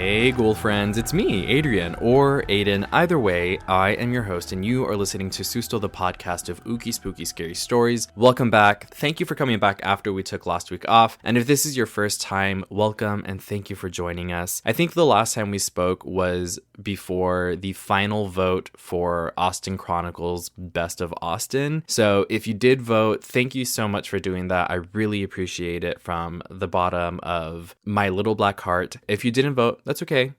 Hey ghoul friends, it's me, Adrian, or Ayden. Either way, I am your host and you are listening to Susto, the podcast of ooky spooky scary stories. Welcome back. Thank you for coming back after we took last week off. And if this is your first time, welcome and thank you for joining us. I think the last time we spoke was before the final vote for Austin Chronicles Best of Austin. So if you did vote, thank you so much for doing that. I really appreciate it from the bottom of my little black heart. If you didn't vote, that's okay.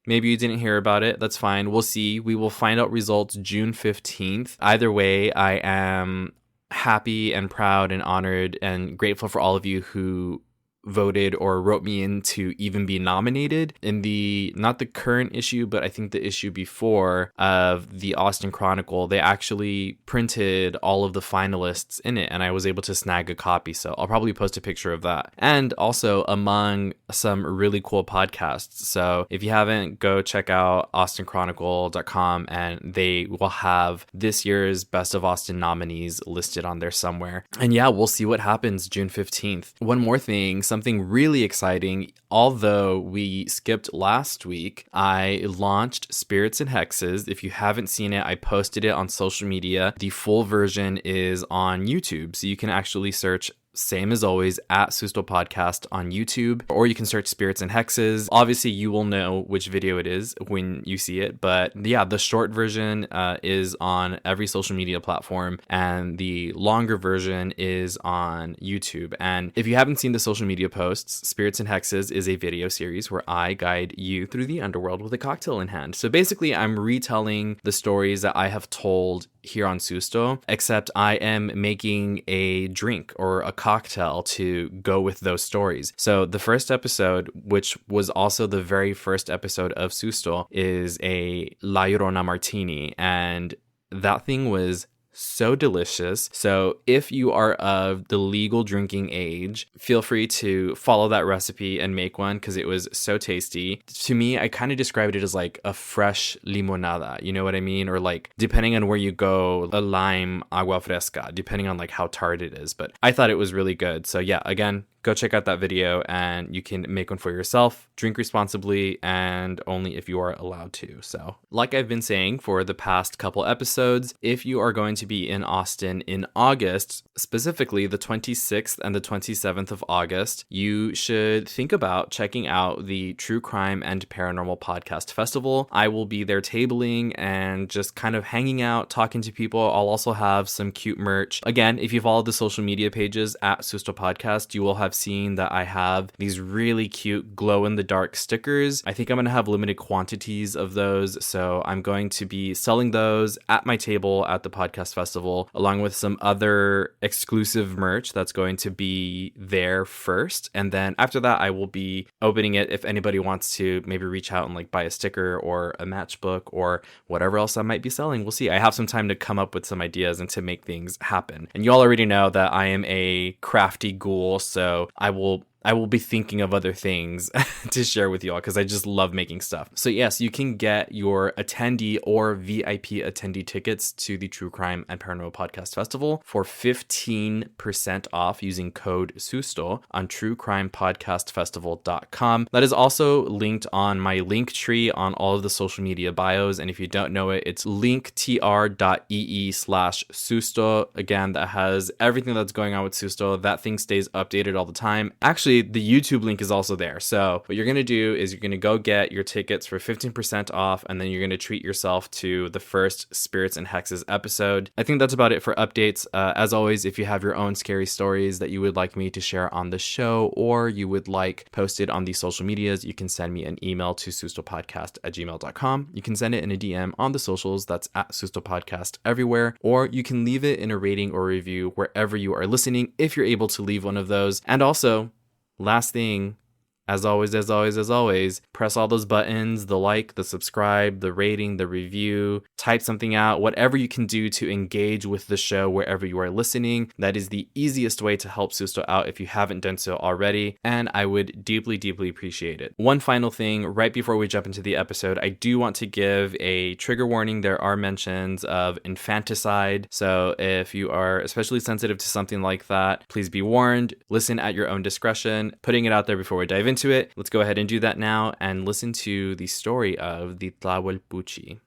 Maybe you didn't hear about it. That's fine. We'll see. We will find out results June 15th. Either way, I am happy and proud and honored and grateful for all of you who voted or wrote me in to even be nominated in the, not the current issue, but I think the issue before of the Austin Chronicle. They actually printed all of the finalists in it and I was able to snag a copy. So I'll probably post a picture of that. And also among some really cool podcasts. So if you haven't, go check out austinchronicle.com and they will have this year's Best of Austin nominees listed on there somewhere. And yeah, we'll see what happens June 15th. One more thing, something really exciting. Although we skipped last week, I launched Spirits and Hexes. If you haven't seen it, I posted it on social media. The full version is on YouTube, so you can actually search, same as always, at Susto Podcast on YouTube, or you can search Spirits and Hexes. Obviously, you will know which video it is when you see it, but yeah, the short version is on every social media platform, and the longer version is on YouTube. And if you haven't seen the social media posts, Spirits and Hexes is a video series where I guide you through the underworld with a cocktail in hand. So basically, I'm retelling the stories that I have told here on Susto, except I am making a drink or a cocktail to go with those stories. So the first episode, which was also the very first episode of Susto, is a La Llorona martini, and that thing was so delicious. So if you are of the legal drinking age, feel free to follow that recipe and make one because it was so tasty. To me, I kind of described it as like a fresh limonada, you know what I mean? Or like, depending on where you go, a lime agua fresca, depending on like how tart it is. But I thought it was really good. So yeah, again, go check out that video and you can make one for yourself, drink responsibly, and only if you are allowed to. So like I've been saying for the past couple episodes, if you are going to be in Austin in August, specifically the 26th and the 27th of August, you should think about checking out the True Crime and Paranormal Podcast Festival. I will be there tabling and just kind of hanging out, talking to people. I'll also have some cute merch. Again, if you follow the social media pages at Susto Podcast, you will have seen that I have these really cute glow-in-the-dark stickers. I think I'm going to have limited quantities of those, so I'm going to be selling those at my table at the podcast festival, along with some other exclusive merch that's going to be there first. And then after that, I will be opening it if anybody wants to maybe reach out and like buy a sticker or a matchbook or whatever else I might be selling. We'll see. I have some time to come up with some ideas and to make things happen. And you all already know that I am a crafty ghoul, so I will be thinking of other things to share with you all because I just love making stuff. So yes, you can get your attendee or VIP attendee tickets to the True Crime and Paranormal Podcast Festival for 15% off using code SUSTO on truecrimepodcastfestival.com. That is also linked on my link tree on all of the social media bios. And if you don't know it, it's linktr.ee/Susto. Again, that has everything that's going on with Susto. That thing stays updated all the time. Actually, the YouTube link is also there. So what you're going to do is you're going to go get your tickets for 15% off, and then you're going to treat yourself to the first Spirits and Hexes episode. I think that's about it for updates. As always, if you have your own scary stories that you would like me to share on the show, or you would like posted on the social medias, you can send me an email to sustopodcast@gmail.com. You can send it in a DM on the socials. That's at sustopodcast everywhere, or you can leave it in a rating or review wherever you are listening if you're able to leave one of those. And also, last thing, as always, press all those buttons, the like, the subscribe, the rating, the review, type something out, whatever you can do to engage with the show wherever you are listening. That is the easiest way to help Susto out if you haven't done so already, and I would deeply, deeply appreciate it. One final thing, right before we jump into the episode, I do want to give a trigger warning. There are mentions of infanticide, so if you are especially sensitive to something like that, please be warned. Listen at your own discretion. Putting it out there before we dive into it. Let's go ahead and do that now and listen to the story of the Tlahuelpuchi.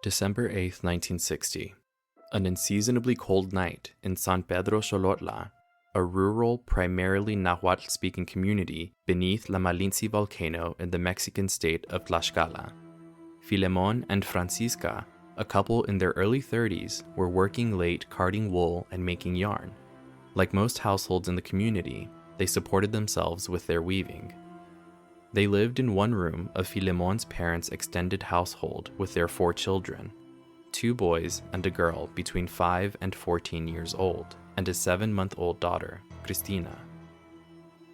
December 8th, 1960. An unseasonably cold night in San Pedro Xolotla, a rural, primarily Nahuatl-speaking community beneath La Malinche volcano in the Mexican state of Tlaxcala. Filemon and Francisca, a couple in their early 30s, were working late carding wool and making yarn. Like most households in the community, they supported themselves with their weaving. They lived in one room of Filemon's parents' extended household with their 4 children, 2 boys and a girl between 5 and 14 years old, and a 7-month-old daughter, Cristina.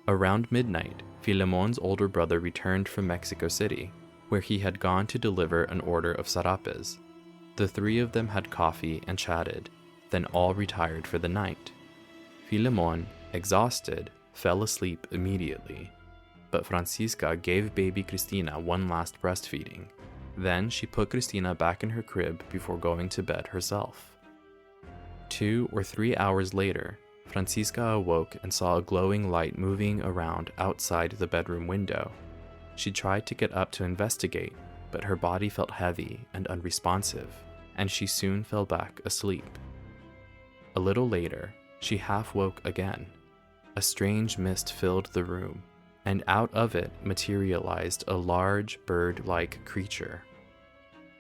Around midnight, Filemon's older brother returned from Mexico City, where he had gone to deliver an order of sarapes. The 3 of them had coffee and chatted, then all retired for the night. Filemon, exhausted, fell asleep immediately. But Francisca gave baby Cristina one last breastfeeding. Then she put Cristina back in her crib before going to bed herself. 2 or 3 hours later, Francisca awoke and saw a glowing light moving around outside the bedroom window. She tried to get up to investigate, but her body felt heavy and unresponsive, and she soon fell back asleep. A little later, she half woke again. A strange mist filled the room, and out of it materialized a large bird-like creature.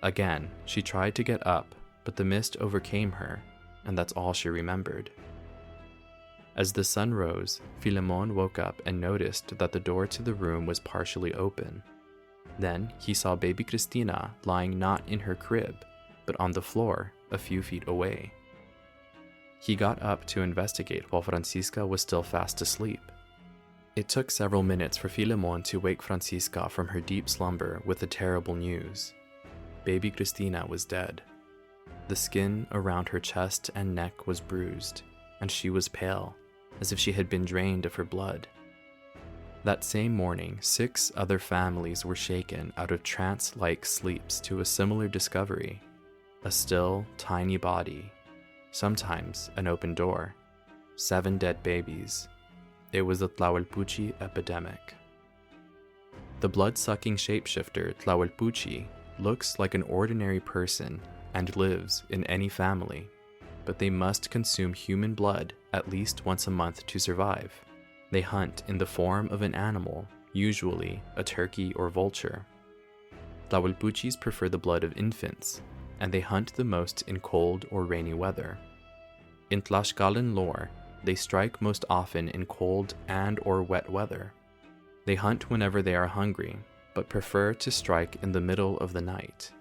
Again, she tried to get up, but the mist overcame her, and that's all she remembered. As the sun rose, Filemon woke up and noticed that the door to the room was partially open. Then he saw baby Cristina lying not in her crib, but on the floor a few feet away. He got up to investigate while Francisca was still fast asleep. It took several minutes for Filemon to wake Francisca from her deep slumber with the terrible news. Baby Cristina was dead. The skin around her chest and neck was bruised, and she was pale, as if she had been drained of her blood. That same morning, 6 other families were shaken out of trance-like sleeps to a similar discovery: a still, tiny body, sometimes an open door, 7 dead babies. It was the Tlahuelpuchi epidemic. The blood-sucking shapeshifter Tlahuelpuchi looks like an ordinary person and lives in any family, but they must consume human blood at least once a month to survive. They hunt in the form of an animal, usually a turkey or vulture. Tlahuelpuchis prefer the blood of infants, and they hunt the most in cold or rainy weather. In Tlaxcalan lore, they strike most often in cold and or wet weather. They hunt whenever they are hungry, but prefer to strike in the middle of the night.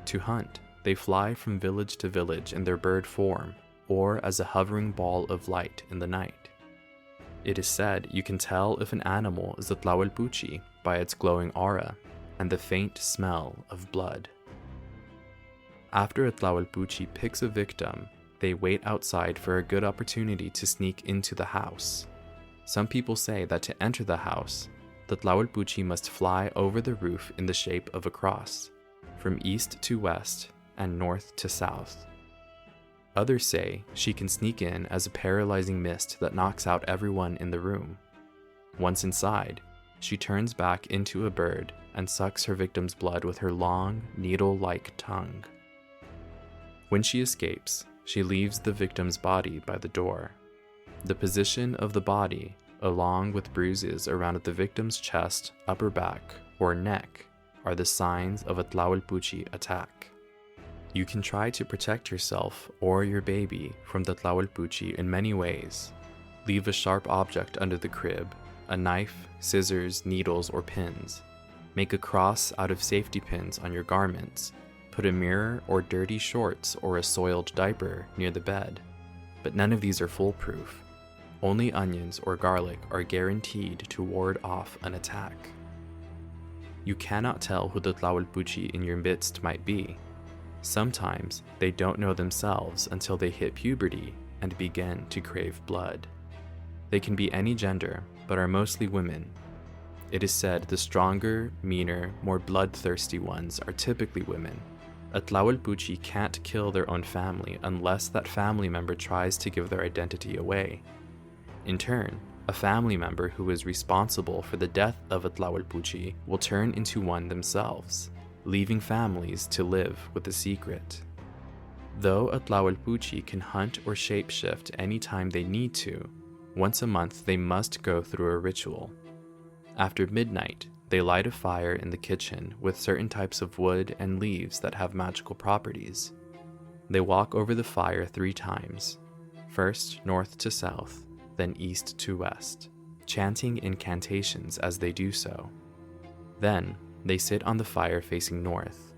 To hunt, they fly from village to village in their bird form, or as a hovering ball of light in the night. It is said you can tell if an animal is a Tlahuelpuchi by its glowing aura and the faint smell of blood. After a Tlahuelpuchi picks a victim, they wait outside for a good opportunity to sneak into the house. Some people say that to enter the house, the Tlahuelpuchi must fly over the roof in the shape of a cross, from east to west and north to south. Others say she can sneak in as a paralyzing mist that knocks out everyone in the room. Once inside, she turns back into a bird and sucks her victim's blood with her long, needle-like tongue. When she escapes, she leaves the victim's body by the door. The position of the body, along with bruises around the victim's chest, upper back, or neck, are the signs of a Tlahuelpuchi attack. You can try to protect yourself or your baby from the Tlahuelpuchi in many ways. Leave a sharp object under the crib, a knife, scissors, needles, or pins. Make a cross out of safety pins on your garments. Put a mirror or dirty shorts or a soiled diaper near the bed. But none of these are foolproof. Only onions or garlic are guaranteed to ward off an attack. You cannot tell who the Tlahuelpuchi in your midst might be. Sometimes they don't know themselves until they hit puberty and begin to crave blood. They can be any gender, but are mostly women. It is said the stronger, meaner, more bloodthirsty ones are typically women. A Tlahuelpuchi can't kill their own family unless that family member tries to give their identity away. In turn, a family member who is responsible for the death of a Tlahuelpuchi will turn into one themselves, leaving families to live with the secret. Though a Tlahuelpuchi can hunt or shapeshift anytime they need to, once a month they must go through a ritual. After midnight, they light a fire in the kitchen with certain types of wood and leaves that have magical properties. They walk over the fire 3 times, first north to south, then east to west, chanting incantations as they do so. Then, they sit on the fire facing north.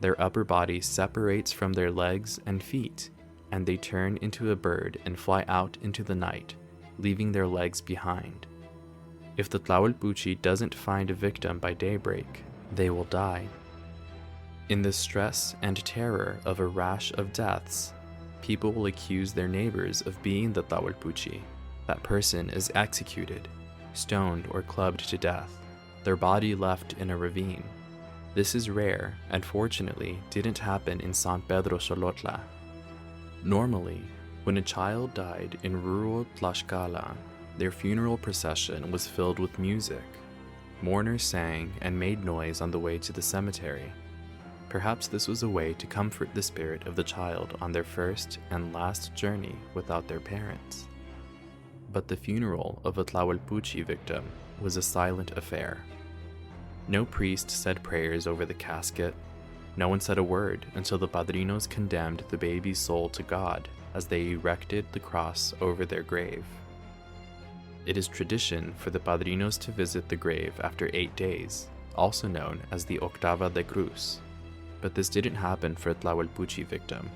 Their upper body separates from their legs and feet, and they turn into a bird and fly out into the night, leaving their legs behind. If the Tlahuelpuchi doesn't find a victim by daybreak, they will die. In the stress and terror of a rash of deaths, people will accuse their neighbors of being the Tlahuelpuchi. That person is executed, stoned or clubbed to death, their body left in a ravine. This is rare and fortunately didn't happen in San Pedro Xolotla. Normally, when a child died in rural Tlaxcala, their funeral procession was filled with music. Mourners sang and made noise on the way to the cemetery. Perhaps this was a way to comfort the spirit of the child on their first and last journey without their parents. But the funeral of a Tlahuelpuchi victim was a silent affair. No priest said prayers over the casket. No one said a word until the padrinos condemned the baby's soul to God as they erected the cross over their grave. It is tradition for the padrinos to visit the grave after 8 days, also known as the Octava de Cruz. But this didn't happen for a Tlahuelpuchi victim.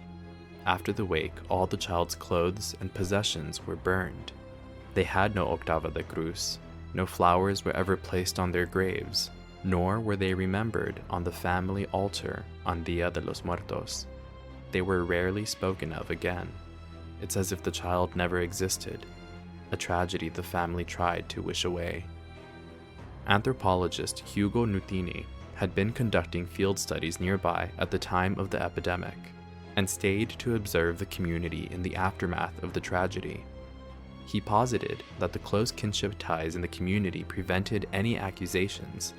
After the wake, all the child's clothes and possessions were burned. They had no Octava de Cruz, no flowers were ever placed on their graves, nor were they remembered on the family altar on Dia de los Muertos. They were rarely spoken of again. It's as if the child never existed, a tragedy the family tried to wish away. Anthropologist Hugo Nutini had been conducting field studies nearby at the time of the epidemic, and stayed to observe the community in the aftermath of the tragedy. He posited that the close kinship ties in the community prevented any accusations,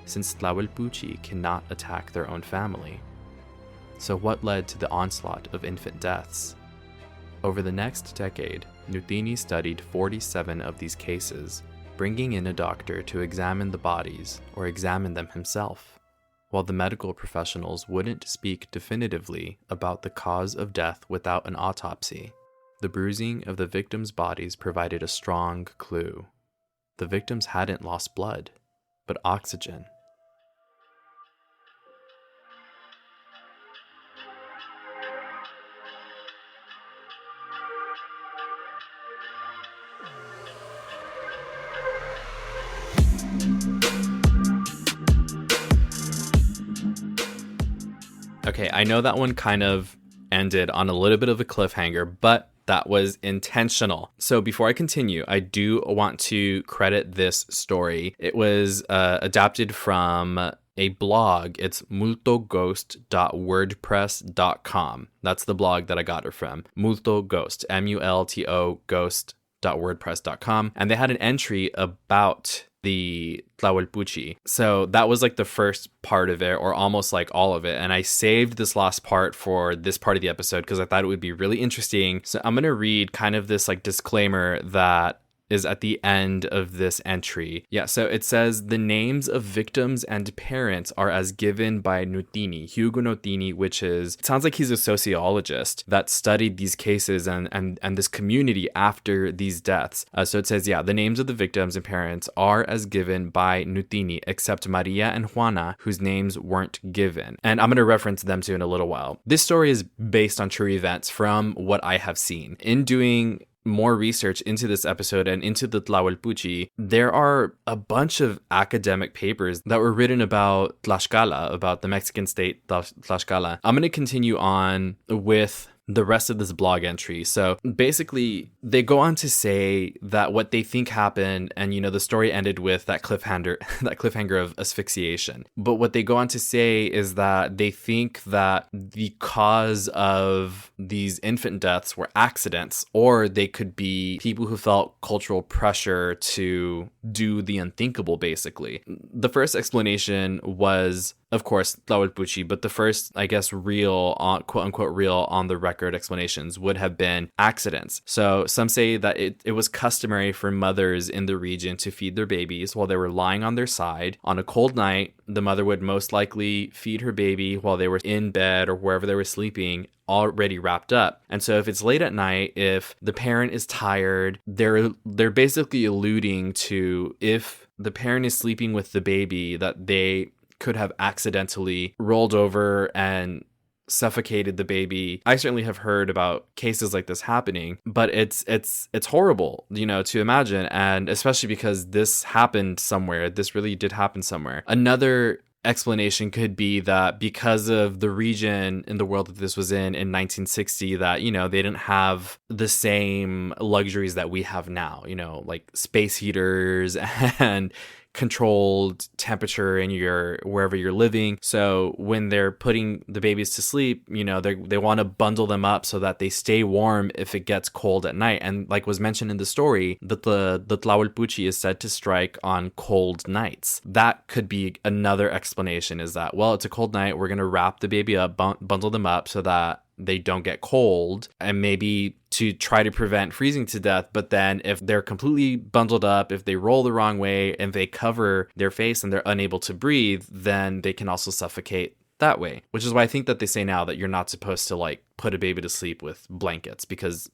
since Tlahuelpuchi cannot attack their own family. So what led to the onslaught of infant deaths? Over the next decade, Nutini studied 47 of these cases, bringing in a doctor to examine the bodies or examine them himself. While the medical professionals wouldn't speak definitively about the cause of death without an autopsy, the bruising of the victims' bodies provided a strong clue. The victims hadn't lost blood, but oxygen. Okay, I know that one kind of ended on a little bit of a cliffhanger, but that was intentional. So before I continue, I do want to credit this story. It was adapted from a blog. It's multoghost.wordpress.com. That's the blog that I got it from. Multoghost, M-U-L-T-O ghost.wordpress.com. And they had an entry about the Tlahuelpuchi. So that was like the first part of it, or almost like all of it. And I saved this last part for this part of the episode because I thought it would be really interesting. So I'm going to read kind of this like disclaimer that is at the end of this entry. Yeah, so it says the names of victims and parents are as given by Nutini, Hugo Nutini, which is, it sounds like he's a sociologist that studied these cases and this community after these deaths. So it says, yeah, the names of the victims and parents are as given by Nutini, except Maria and Juana, whose names weren't given. And I'm going to reference them too in a little while. This story is based on true events from what I have seen. In doing more research into this episode and into the Tlahuelpuchi, there are a bunch of academic papers that were written about Tlaxcala, about the Mexican state Tlaxcala. I'm going to continue on with the rest of this blog entry. So basically, they go on to say that what they think happened, and the story ended with that cliffhanger of asphyxiation. But what they go on to say is that they think that the cause of these infant deaths were accidents, or they could be people who felt cultural pressure to do the unthinkable, basically. The first explanation was, of course, Tlahuelpuchi, but the first, I guess, real, quote unquote, real on the record explanations would have been accidents. So some say that it was customary for mothers in the region to feed their babies while they were lying on their side. On a cold night, the mother would most likely feed her baby while they were in bed or wherever they were sleeping, already wrapped up. And so if it's late at night, if the parent is tired, they're basically alluding to, if the parent is sleeping with the baby, that they could have accidentally rolled over and suffocated the baby. I certainly have heard about cases like this happening, but it's horrible, to imagine, and especially because this happened somewhere. This really did happen somewhere. Another explanation could be that because of the region in the world that this was in 1960, that they didn't have the same luxuries that we have now, like space heaters and controlled temperature in wherever you're living. So when they're putting the babies to sleep, they want to bundle them up so that they stay warm if it gets cold at night. And like was mentioned in the story, that the Tlahuelpuchi is said to strike on cold nights. That could be another explanation, is that, well, it's a cold night, we're going to wrap the baby up, bundle them up so that they don't get cold, and maybe to try to prevent freezing to death. But then if they're completely bundled up, if they roll the wrong way, and they cover their face and they're unable to breathe, then they can also suffocate that way. Which is why I think that they say now that you're not supposed to put a baby to sleep with blankets, because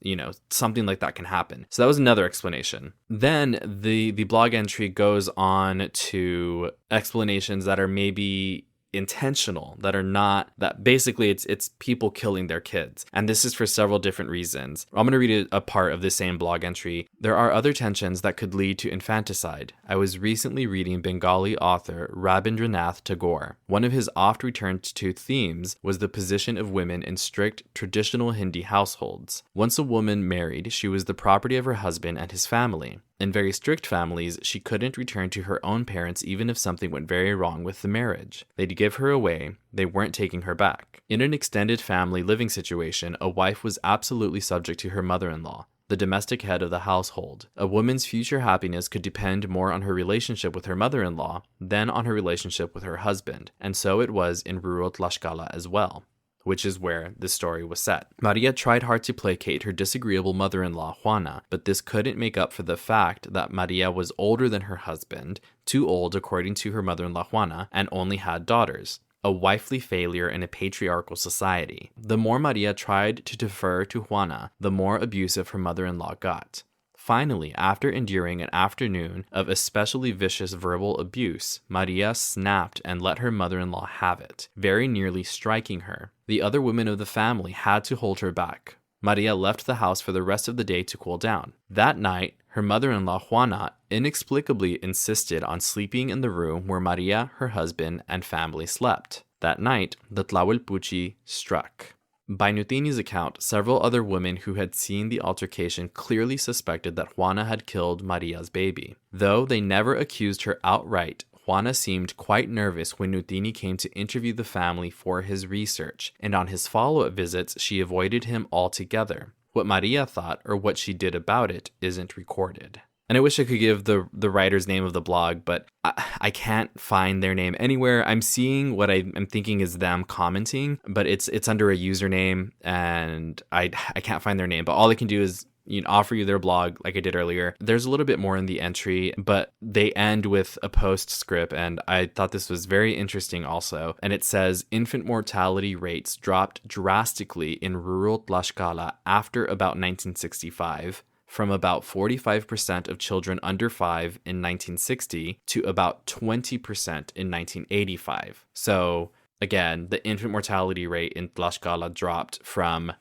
something like that can happen. So that was another explanation. Then the blog entry goes on to explanations that are maybe intentional, that are not, that basically it's people killing their kids. And this is for several different reasons. I'm going to read a part of the same blog entry. There are other tensions that could lead to infanticide. I was recently reading Bengali author Rabindranath Tagore. One of his oft returned to themes was the position of women in strict traditional Hindi households. Once a woman married, she was the property of her husband and his family. In very strict families, she couldn't return to her own parents even if something went very wrong with the marriage. They'd give her away, they weren't taking her back. In an extended family living situation, a wife was absolutely subject to her mother-in-law, the domestic head of the household. A woman's future happiness could depend more on her relationship with her mother-in-law than on her relationship with her husband, and so it was in rural Tlaxcala as well, which is where this story was set. Maria tried hard to placate her disagreeable mother-in-law, Juana, but this couldn't make up for the fact that Maria was older than her husband, too old according to her mother-in-law Juana, and only had daughters. A wifely failure in a patriarchal society. The more Maria tried to defer to Juana, the more abusive her mother-in-law got. Finally, after enduring an afternoon of especially vicious verbal abuse, Maria snapped and let her mother-in-law have it, very nearly striking her. The other women of the family had to hold her back. Maria left the house for the rest of the day to cool down. That night, her mother-in-law Juana inexplicably insisted on sleeping in the room where Maria, her husband, and family slept. That night, the Tlahuelpuchi struck. By Nutini's account, several other women who had seen the altercation clearly suspected that Juana had killed Maria's baby. Though they never accused her outright, Juana seemed quite nervous when Nutini came to interview the family for his research, and on his follow-up visits, she avoided him altogether. What Maria thought, or what she did about it, isn't recorded. And I wish I could give the writer's name of the blog, but I can't find their name anywhere. I'm seeing what I'm thinking is them commenting, but it's under a username, and I can't find their name. But all I can do is offer you their blog like I did earlier. There's a little bit more in the entry, but they end with a postscript, and I thought this was very interesting also. And it says, infant mortality rates dropped drastically in rural Tlaxcala after about 1965. From about 45% of children under 5 in 1960 to about 20% in 1985. So again, the infant mortality rate in Tlaxcala dropped from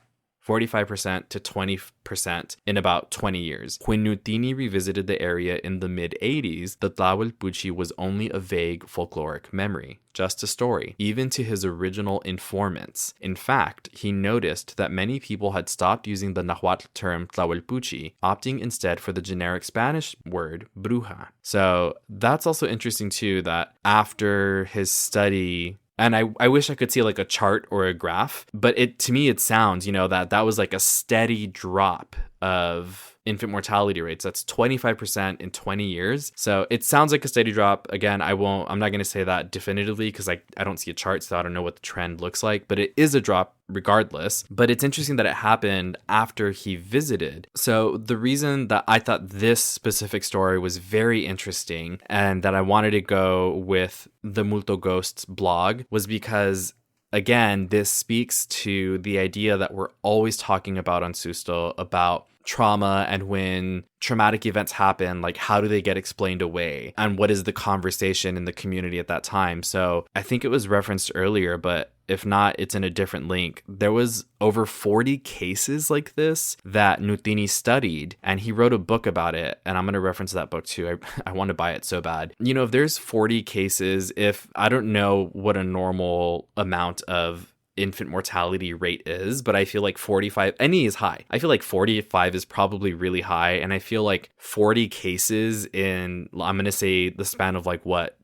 45% to 20% in about 20 years. When Nutini revisited the area in the mid-80s, the Tlahuelpuchi was only a vague folkloric memory, just a story, even to his original informants. In fact, he noticed that many people had stopped using the Nahuatl term Tlahuelpuchi, opting instead for the generic Spanish word bruja. So that's also interesting too, that after his study, and I wish I could see like a chart or a graph, but to me it sounds, that was like a steady drop of infant mortality rates. That's 25% in 20 years. So it sounds like a steady drop. Again, I'm not going to say that definitively because I don't see a chart, so I don't know what the trend looks like, but it is a drop regardless. But it's interesting that it happened after he visited. So the reason that I thought this specific story was very interesting and that I wanted to go with the Multo Ghosts blog was because, again, this speaks to the idea that we're always talking about on Susto about trauma, and when traumatic events happen, like how do they get explained away, and what is the conversation in the community at that time. So I think it was referenced earlier, but if not, it's in a different link. There was over 40 cases like this that Nutini studied, and he wrote a book about it, and I'm going to reference that book too. I want to buy it so bad. If there's 40 cases, if I don't know what a normal amount of infant mortality rate is, but I feel like 45, any is high. I feel like 45 is probably really high, and I feel like 40 cases in, I'm going to say the span of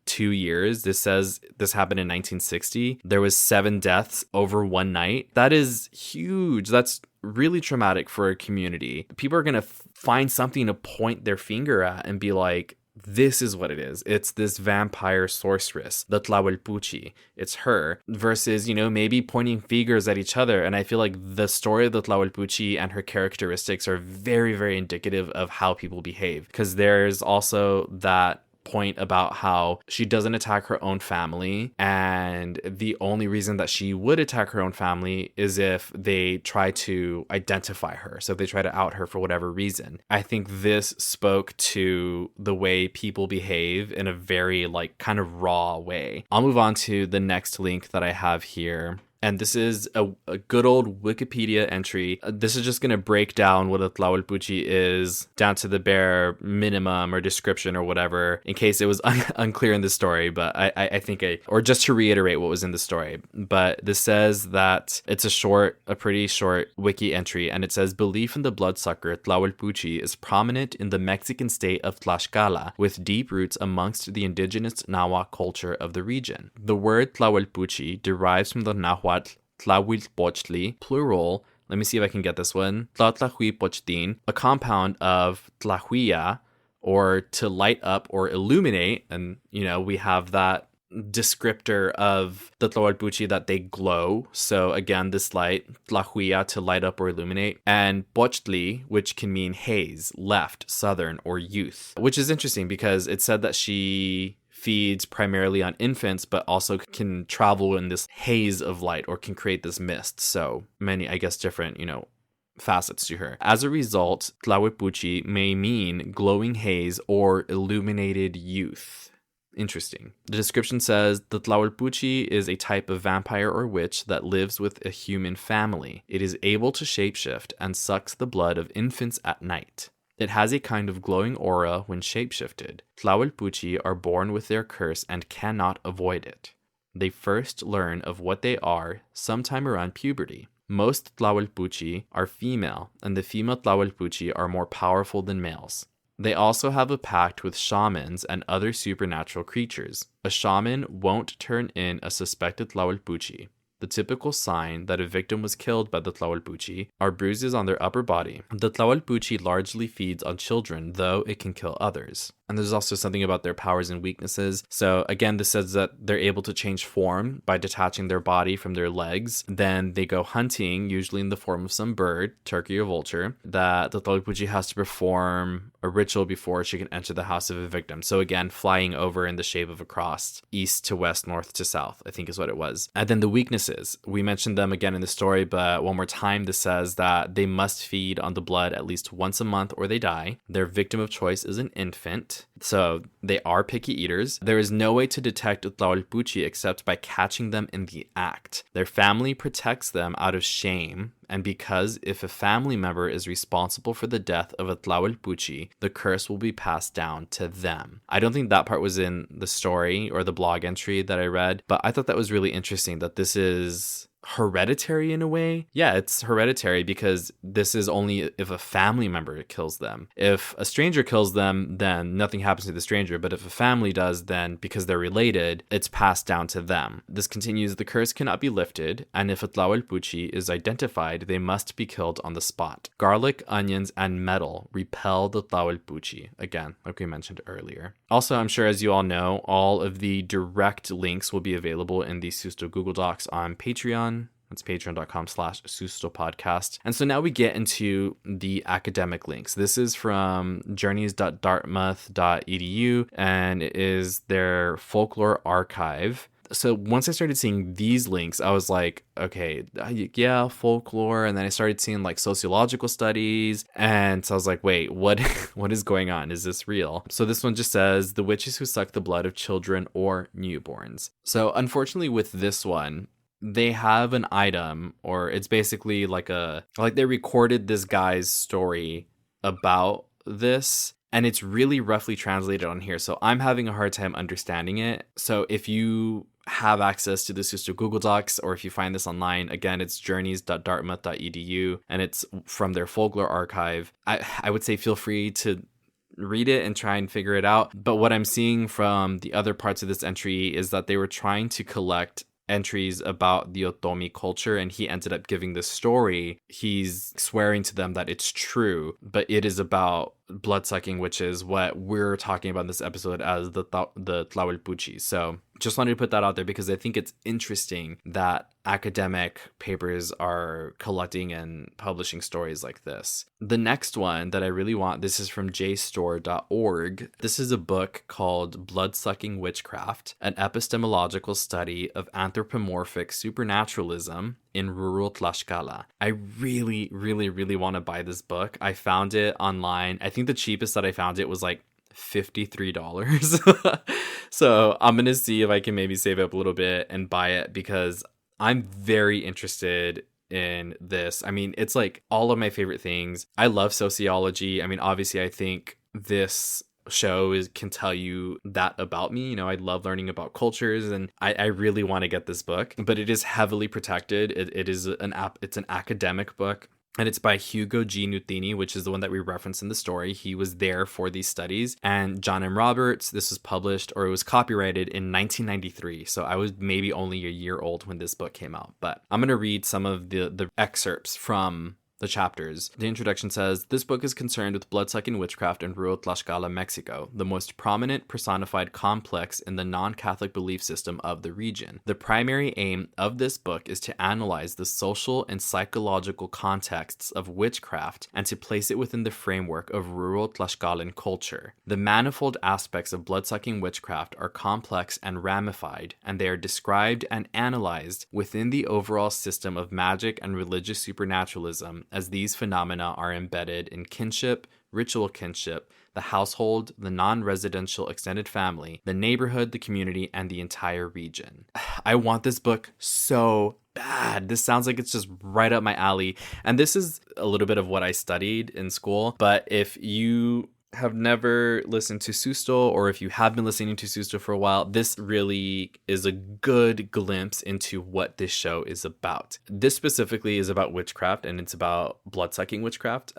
2 years. This says this happened in 1960. There was 7 deaths over one night. That is huge. That's really traumatic for a community. People are going to find something to point their finger at and be like, this is what it is. It's this vampire sorceress, the Tlahuelpuchi. It's her. Versus, maybe pointing fingers at each other. And I feel like the story of the Tlahuelpuchi and her characteristics are very, very indicative of how people behave. Because there's also that point about how she doesn't attack her own family, and the only reason that she would attack her own family is if they try to identify her, so if they try to out her for whatever reason. I think this spoke to the way people behave in a very kind of raw way. I'll move on to the next link that I have here. And this is a good old Wikipedia entry. This is just going to break down what a Tlahuelpuchi is down to the bare minimum or description or whatever, in case it was unclear in the story. But I think or just to reiterate what was in the story. But this says that it's a pretty short wiki entry. And it says, belief in the bloodsucker Tlahuelpuchi is prominent in the Mexican state of Tlaxcala, with deep roots amongst the indigenous Nahua culture of the region. The word Tlahuelpuchi derives from the Nahuatl Tlahuelpuchi, plural, let me see if I can get this one, Tlahuelpuchi, a compound of tlahuia, or to light up or illuminate, and we have that descriptor of the Tlahuelpuchi that they glow. So again, this light, tlahuia, to light up or illuminate, and pochtli, which can mean haze, left, southern, or youth, which is interesting because it said that she feeds primarily on infants, but also can travel in this haze of light, or can create this mist. So many, I guess, different, facets to her. As a result, Tlahuelpuchi may mean glowing haze or illuminated youth. Interesting. The description says the Tlahuelpuchi is a type of vampire or witch that lives with a human family. It is able to shapeshift and sucks the blood of infants at night. It has a kind of glowing aura when shapeshifted. Tlahuelpuchi are born with their curse and cannot avoid it. They first learn of what they are sometime around puberty. Most Tlahuelpuchi are female, and the female Tlahuelpuchi are more powerful than males. They also have a pact with shamans and other supernatural creatures. A shaman won't turn in a suspected Tlahuelpuchi. The typical sign that a victim was killed by the Tlahuelpuchi are bruises on their upper body. The Tlahuelpuchi largely feeds on children, though it can kill others. And there's also something about their powers and weaknesses. So again, this says that they're able to change form by detaching their body from their legs. Then they go hunting, usually in the form of some bird, turkey or vulture, that the Tlahuelpuchi has to perform a ritual before she can enter the house of a victim. So again, flying over in the shape of a cross, east to west, north to south, I think is what it was. And then the weaknesses, we mentioned them again in the story, but one more time, this says that they must feed on the blood at least once a month or they die. Their victim of choice is an infant. eat. So they are picky eaters. There is no way to detect Tlahuelpuchi except by catching them in the act. Their family protects them out of shame, and because if a family member is responsible for the death of a Tlahuelpuchi, the curse will be passed down to them. I don't think that part was in the story or the blog entry that I read, but I thought that was really interesting that this is hereditary in a way. Yeah, it's hereditary because this is only if a family member kills them. If a stranger kills them, then nothing happens to the stranger, but if a family does, then because they're related, it's passed down to them. This continues, the curse cannot be lifted, and if a Tlahuelpuchi is identified, they must be killed on the spot. Garlic, onions, and metal repel the Tlahuelpuchi, again, like we mentioned earlier. Also, I'm sure as you all know, all of the direct links will be available in the Susto Google Docs on Patreon. That's patreon.com/Susto podcast. And so now we get into the academic links. This is from journeys.dartmouth.edu, and it is their folklore archive. So once I started seeing these links, I was like, okay, yeah, folklore. And then I started seeing like sociological studies. And so I was like, wait, what is going on? Is this real? So this one just says the witches who suck the blood of children or newborns. So unfortunately with this one, they have an item, or it's basically like they recorded this guy's story about this, and it's really roughly translated on here. So I'm having a hard time understanding it. So if you have access to the Susto Google Docs, or if you find this online, again, it's journeys.dartmouth.edu, and it's from their folklore archive. I would say feel free to read it and try and figure it out. But what I'm seeing from the other parts of this entry is that they were trying to collect entries about the Otomi culture, and he ended up giving this story. He's swearing to them that it's true, but it is about blood-sucking, which is what we're talking about in this episode as the Tlahuelpuchi. So just wanted to put that out there because I think it's interesting that academic papers are collecting and publishing stories like this. The next one that I really want, this is from JSTOR.org. This is a book called Blood-Sucking Witchcraft, an epistemological study of anthropomorphic supernaturalism in rural Tlaxcala. I really, really, really want to buy this book. I found it online. I think the cheapest that I found it was like $53. So I'm going to see if I can maybe save up a little bit and buy it because I'm very interested in this. I mean, it's like all of my favorite things. I love sociology. I mean, obviously, I think this show can tell you that about me. You know, I love learning about cultures, and I really want to get this book, but it is heavily protected. It's an academic book. And it's by Hugo G. Nutini, which is the one that we referenced in the story. He was there for these studies. And John M. Roberts, this was published, or it was copyrighted in 1993. So I was maybe only a year old when this book came out. But I'm going to read some of the excerpts from the chapters. The introduction says, this book is concerned with blood-sucking witchcraft in rural Tlaxcala, Mexico, the most prominent personified complex in the non-Catholic belief system of the region. The primary aim of this book is to analyze the social and psychological contexts of witchcraft and to place it within the framework of rural Tlaxcalan culture. The manifold aspects of blood-sucking witchcraft are complex and ramified, and they are described and analyzed within the overall system of magic and religious supernaturalism, as these phenomena are embedded in kinship, ritual kinship, the household, the non-residential extended family, the neighborhood, the community, and the entire region. I want this book so bad. This sounds like it's just right up my alley. And this is a little bit of what I studied in school. But if you have never listened to Susto, or if you have been listening to Susto for a while, this really is a good glimpse into what this show is about. This specifically is about witchcraft, and it's about blood-sucking witchcraft.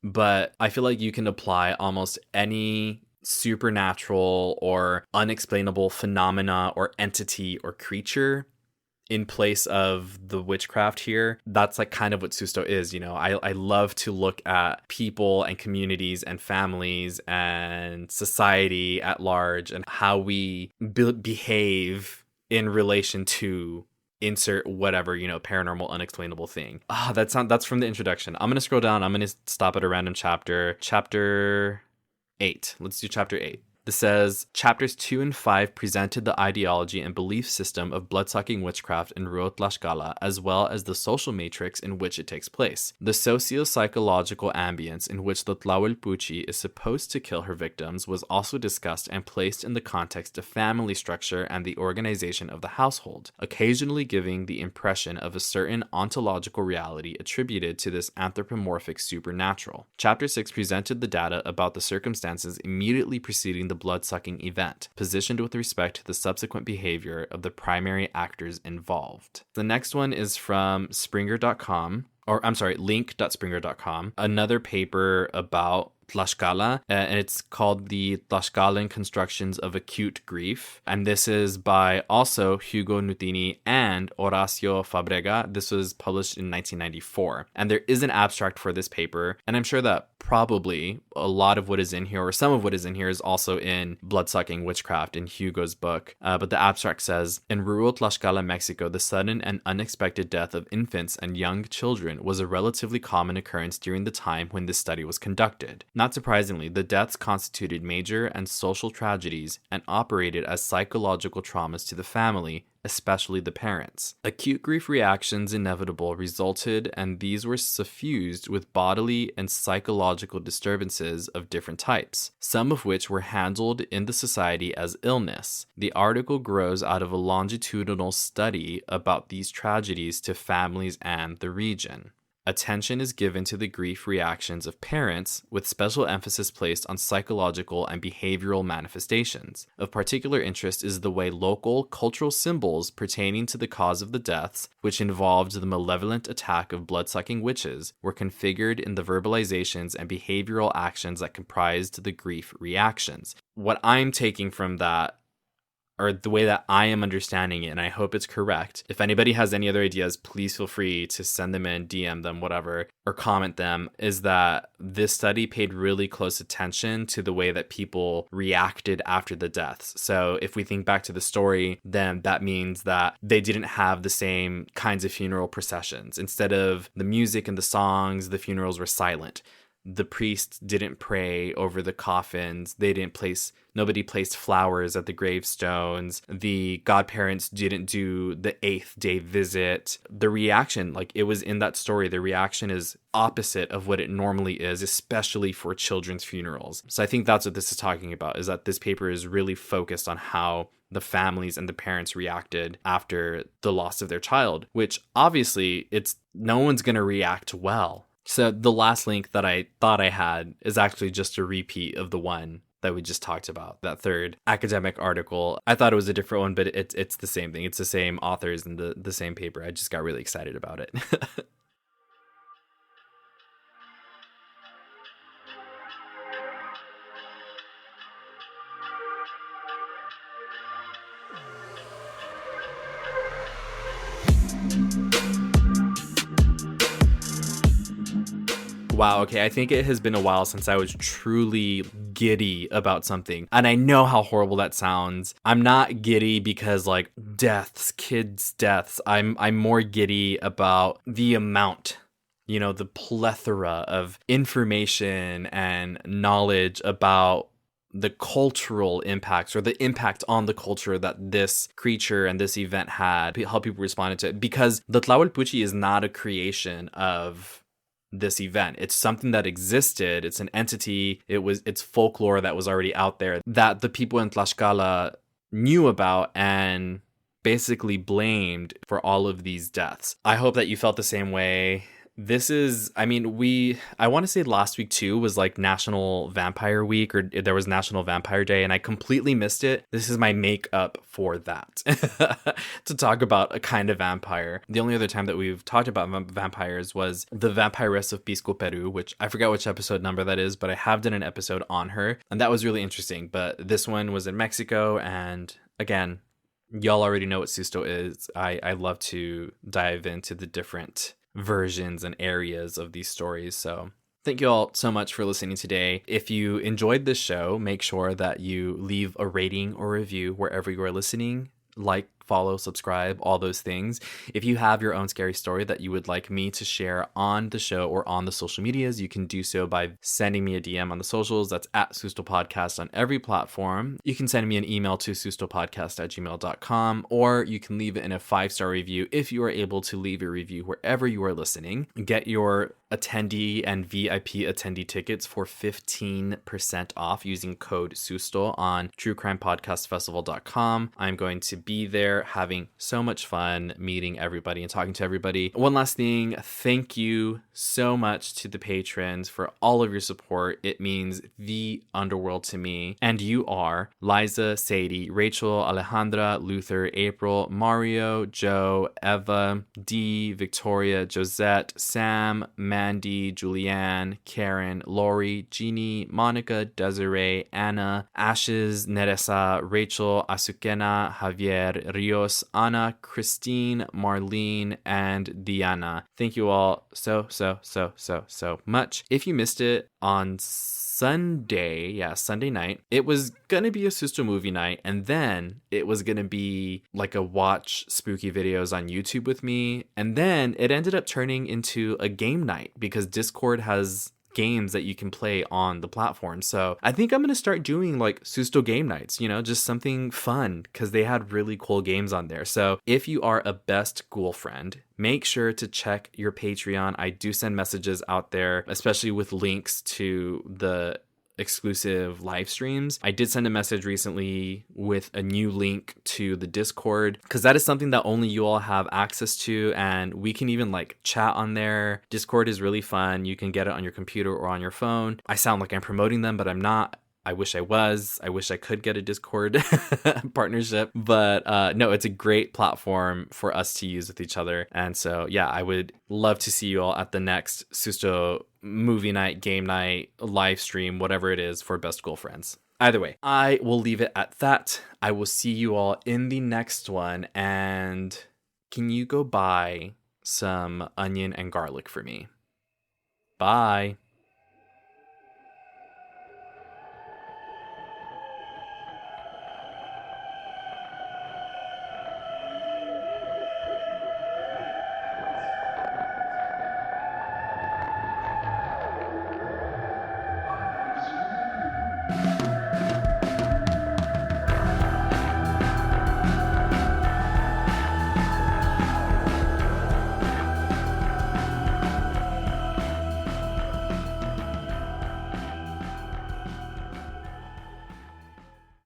But I feel like you can apply almost any supernatural or unexplainable phenomena or entity or creature in place of the witchcraft here. That's like kind of what Susto is, you know. I love to look at people and communities and families and society at large and how we behave in relation to insert whatever, you know, paranormal, unexplainable thing. That's from the introduction. I'm going to scroll down. I'm going to stop at a random chapter. Chapter 8. Let's do chapter 8. It says, chapters 2 and 5 presented the ideology and belief system of bloodsucking witchcraft in Ruo Tlaxcala, as well as the social matrix in which it takes place. The socio-psychological ambience in which the Tlahuelpuchi is supposed to kill her victims was also discussed and placed in the context of family structure and the organization of the household, occasionally giving the impression of a certain ontological reality attributed to this anthropomorphic supernatural. Chapter 6 presented the data about the circumstances immediately preceding the blood-sucking event, positioned with respect to the subsequent behavior of the primary actors involved. The next one is from Springer.com, or I'm sorry, link.springer.com, another paper about Tlaxcala, and it's called the Tlaxcalan Constructions of Acute Grief. And this is by also Hugo Nutini and Horacio Fabrega. This was published in 1994. And there is an abstract for this paper. And I'm sure that probably a lot of what is in here, or some of what is in here, is also in Bloodsucking Witchcraft in Hugo's book. But the abstract says, in rural Tlaxcala, Mexico, the sudden and unexpected death of infants and young children was a relatively common occurrence during the time when this study was conducted. Not surprisingly, the deaths constituted major and social tragedies and operated as psychological traumas to the family, especially the parents. Acute grief reactions inevitable resulted, and these were suffused with bodily and psychological disturbances of different types, some of which were handled in the society as illness. The article grows out of a longitudinal study about these tragedies to families and the region. Attention is given to the grief reactions of parents, with special emphasis placed on psychological and behavioral manifestations. Of particular interest is the way local cultural symbols pertaining to the cause of the deaths, which involved the malevolent attack of blood-sucking witches, were configured in the verbalizations and behavioral actions that comprised the grief reactions. What I'm taking from that, or the way that I am understanding it, and I hope it's correct. If anybody has any other ideas, please feel free to send them in, DM them, whatever, or comment them, is that this study paid really close attention to the way that people reacted after the deaths. So if we think back to the story, then that means that they didn't have the same kinds of funeral processions. Instead of the music and the songs, the funerals were silent. The priests didn't pray over the coffins. Nobody placed flowers at the gravestones. The godparents didn't do the 8th day visit. The reaction, like it was in that story, the reaction is opposite of what it normally is, especially for children's funerals. So I think that's what this is talking about, is that this paper is really focused on how the families and the parents reacted after the loss of their child, which obviously no one's going to react well. So the last link that I thought I had is actually just a repeat of the one that we just talked about, that third academic article. I thought it was a different one, but it's the same thing. It's the same authors and the same paper. I just got really excited about it. Wow, okay, I think it has been a while since I was truly giddy about something. And I know how horrible that sounds. I'm not giddy because like deaths, kids' deaths. I'm more giddy about the amount, the plethora of information and knowledge about the cultural impacts, or the impact on the culture that this creature and this event had, how people responded to it. Because the Tlahuelpuchi is not a creation of this event. It's something that existed. It's an entity. It's folklore that was already out there that the people in Tlaxcala knew about and basically blamed for all of these deaths. I hope that you felt the same way. This is, I want to say last week too was like National Vampire Week, or there was National Vampire Day, and I completely missed it. This is my makeup for that, to talk about a kind of vampire. The only other time that we've talked about vampires was the Vampiress of Pisco, Peru, which I forgot which episode number that is, but I have done an episode on her, and that was really interesting. But this one was in Mexico, and again, y'all already know what Susto is. I love to dive into the different versions and areas of these stories. So thank you all so much for listening today. If you enjoyed this show, make sure that you leave a rating or review wherever you are listening. Like, follow, subscribe, all those things. If you have your own scary story that you would like me to share on the show or on the social medias, you can do so by sending me a DM on the socials. That's at Susto Podcast on every platform. You can send me an email to sustopodcast@gmail.com, or you can leave it in a 5-star review if you are able to leave a review wherever you are listening. Get your attendee and VIP attendee tickets for 15% off using code SUSTO on truecrimepodcastfestival.com. I'm going to be there having so much fun meeting everybody and talking to everybody. One last thing, thank you so much to the patrons for all of your support. It means the underworld to me. And you are Liza, Sadie, Rachel, Alejandra, Luther, April, Mario, Joe, Eva, Dee, Victoria, Josette, Sam, Mandy, Julianne, Karen, Lori, Jeannie, Monica, Desiree, Anna, Ashes, Neresa, Rachel, Azucena, Javier, Rios, Ana, Christine, Marlene, and Diana. Thank you all so much. If you missed it on Sunday night, it was gonna be a Susto movie night, and then it was gonna be like a watch spooky videos on YouTube with me, and then it ended up turning into a game night because Discord has games that you can play on the platform. So I think I'm going to start doing like Susto game nights, just something fun, because they had really cool games on there. So if you are a best ghoul friend, make sure to check your Patreon. I do send messages out there, especially with links to the exclusive live streams. I did send a message recently with a new link to the Discord, because that is something that only you all have access to, and we can even like chat on there. Discord is really fun. You can get it on your computer or on your phone. I sound like I'm promoting them, but I'm not. I wish I was. I wish I could get a Discord partnership. But no, it's a great platform for us to use with each other. And so, yeah, I would love to see you all at the next Susto movie night, game night, live stream, whatever it is for Best Ghoul Friends. Either way, I will leave it at that. I will see you all in the next one. And can you go buy some onion and garlic for me? Bye.